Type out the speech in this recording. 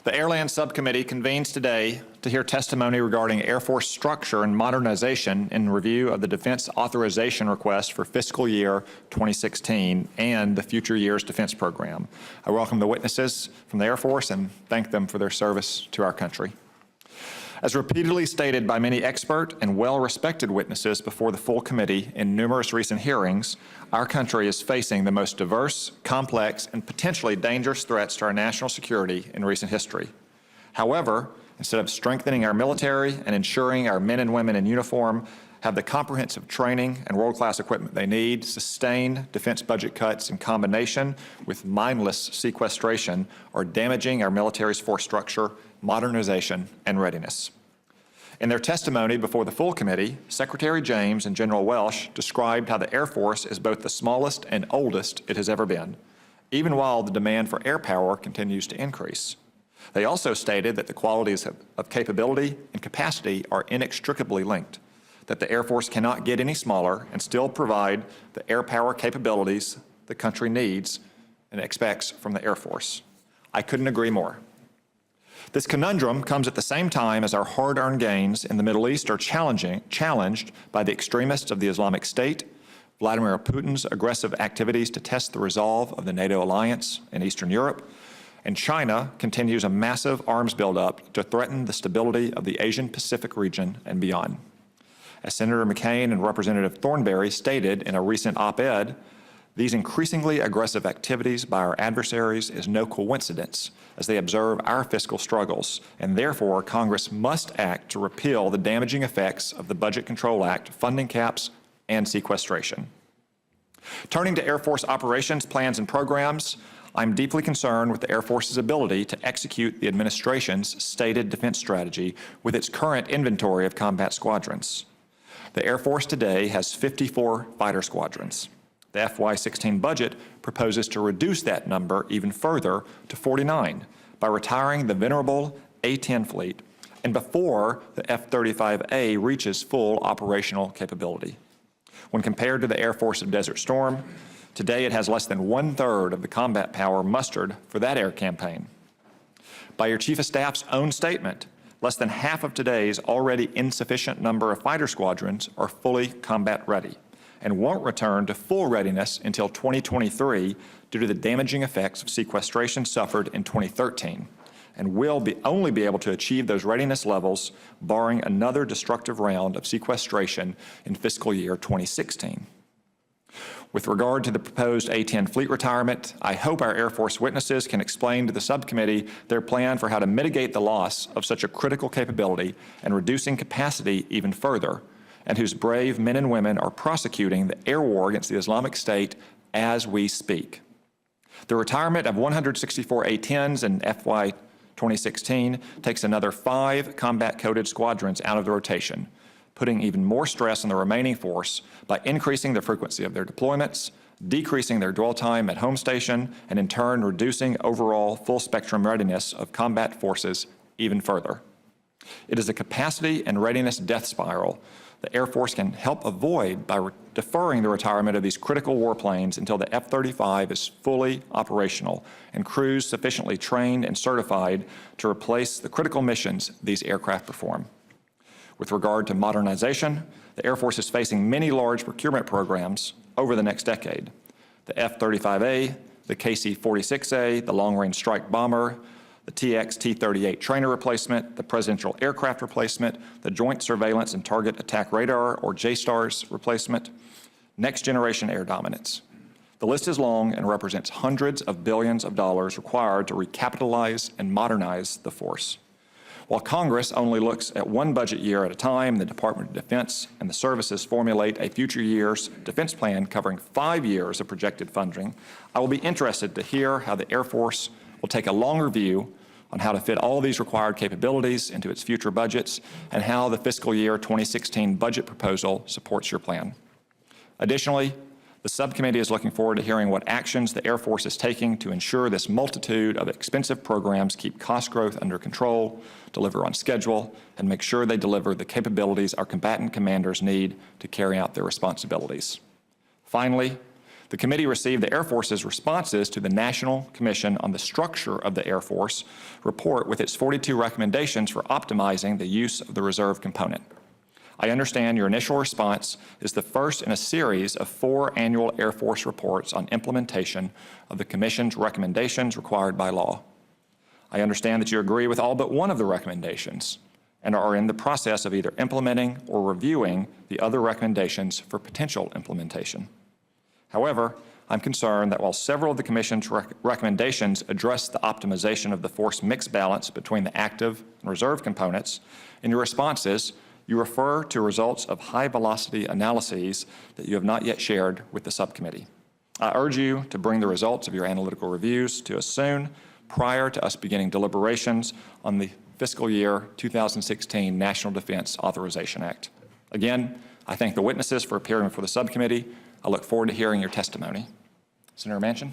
The Airland Subcommittee convenes today to hear testimony regarding Air Force structure and modernization in review of the Defense Authorization Request for fiscal year 2016 and the Future Years Defense Program. I welcome the witnesses from the Air Force and thank them for their service to our country. As repeatedly stated by many expert and well-respected witnesses before the full committee in numerous recent hearings, our country is facing the most diverse, complex, and potentially dangerous threats to our national security in recent history. However, instead of strengthening our military and ensuring our men and women in uniform have the comprehensive training and world-class equipment they need, sustained defense budget cuts in combination with mindless sequestration are damaging our military's force structure, modernization, and readiness. In their testimony before the full committee, Secretary James and General Welsh described how the Air Force is both the smallest and oldest it has ever been, even while the demand for air power continues to increase. They also stated that the qualities of capability and capacity are inextricably linked, that the Air Force cannot get any smaller and still provide the air power capabilities the country needs and expects from the Air Force. I couldn't agree more. This conundrum comes at the same time as our hard-earned gains in the Middle East are challenged by the extremists of the Islamic State, Vladimir Putin's aggressive activities to test the resolve of the NATO alliance in Eastern Europe, and China continues a massive arms buildup to threaten the stability of the Asian-Pacific region and beyond. As Senator McCain and Representative Thornberry stated in a recent op-ed, these increasingly aggressive activities by our adversaries is no coincidence as they observe our fiscal struggles, and therefore Congress must act to repeal the damaging effects of the Budget Control Act, funding caps, and sequestration. Turning to Air Force operations, plans, and programs, I'm deeply concerned with the Air Force's ability to execute the administration's stated defense strategy with its current inventory of combat squadrons. The Air Force today has 54 fighter squadrons. The FY16 budget proposes to reduce that number even further to 49 by retiring the venerable A-10 fleet and before the F-35A reaches full operational capability. When compared to the Air Force of Desert Storm, today it has less than 1/3 of the combat power mustered for that air campaign. By your Chief of Staff's own statement, less than half of today's already insufficient number of fighter squadrons are fully combat ready and won't return to full readiness until 2023 due to the damaging effects of sequestration suffered in 2013, and will only be able to achieve those readiness levels barring another destructive round of sequestration in fiscal year 2016. With regard to the proposed A-10 fleet retirement, I hope our Air Force witnesses can explain to the subcommittee their plan for how to mitigate the loss of such a critical capability and reducing capacity even further, and whose brave men and women are prosecuting the air war against the Islamic State as we speak. The retirement of 164 A-10s in FY 2016 takes another 5 combat-coded squadrons out of the rotation, putting even more stress on the remaining force by increasing the frequency of their deployments, decreasing their dwell time at home station, and in turn reducing overall full-spectrum readiness of combat forces even further. It is a capacity and readiness death spiral the Air Force can help avoid by deferring the retirement of these critical warplanes until the F-35 is fully operational and crews sufficiently trained and certified to replace the critical missions these aircraft perform. With regard to modernization, the Air Force is facing many large procurement programs over the next decade. The F-35A, the KC-46A, the Long-Range Strike Bomber, the TX-T-38 trainer replacement, the Presidential Aircraft replacement, the Joint Surveillance and Target Attack Radar, or JSTARS replacement, Next Generation Air Dominance. The list is long and represents hundreds of billions of dollars required to recapitalize and modernize the force. While Congress only looks at one budget year at a time, the Department of Defense and the services formulate a future year's defense plan covering 5 years of projected funding, I will be interested to hear how the Air Force will take a longer view on how to fit all these required capabilities into its future budgets and how the fiscal year 2016 budget proposal supports your plan. Additionally, the subcommittee is looking forward to hearing what actions the Air Force is taking to ensure this multitude of expensive programs keep cost growth under control, deliver on schedule, and make sure they deliver the capabilities our combatant commanders need to carry out their responsibilities. Finally, The committee received the Air Force's responses to the National Commission on the Structure of the Air Force report with its 42 recommendations for optimizing the use of the reserve component. I understand your initial response is the first in a series of 4 annual Air Force reports on implementation of the Commission's recommendations required by law. I understand that you agree with all but one of the recommendations and are in the process of either implementing or reviewing the other recommendations for potential implementation. However, I'm concerned that while several of the Commission's recommendations address the optimization of the force mix balance between the active and reserve components, in your responses, you refer to results of high-velocity analyses that you have not yet shared with the subcommittee. I urge you to bring the results of your analytical reviews to us soon, prior to us beginning deliberations on the fiscal year 2016 National Defense Authorization Act. Again, I thank the witnesses for appearing before the subcommittee. I look forward to hearing your testimony. Senator Manchin.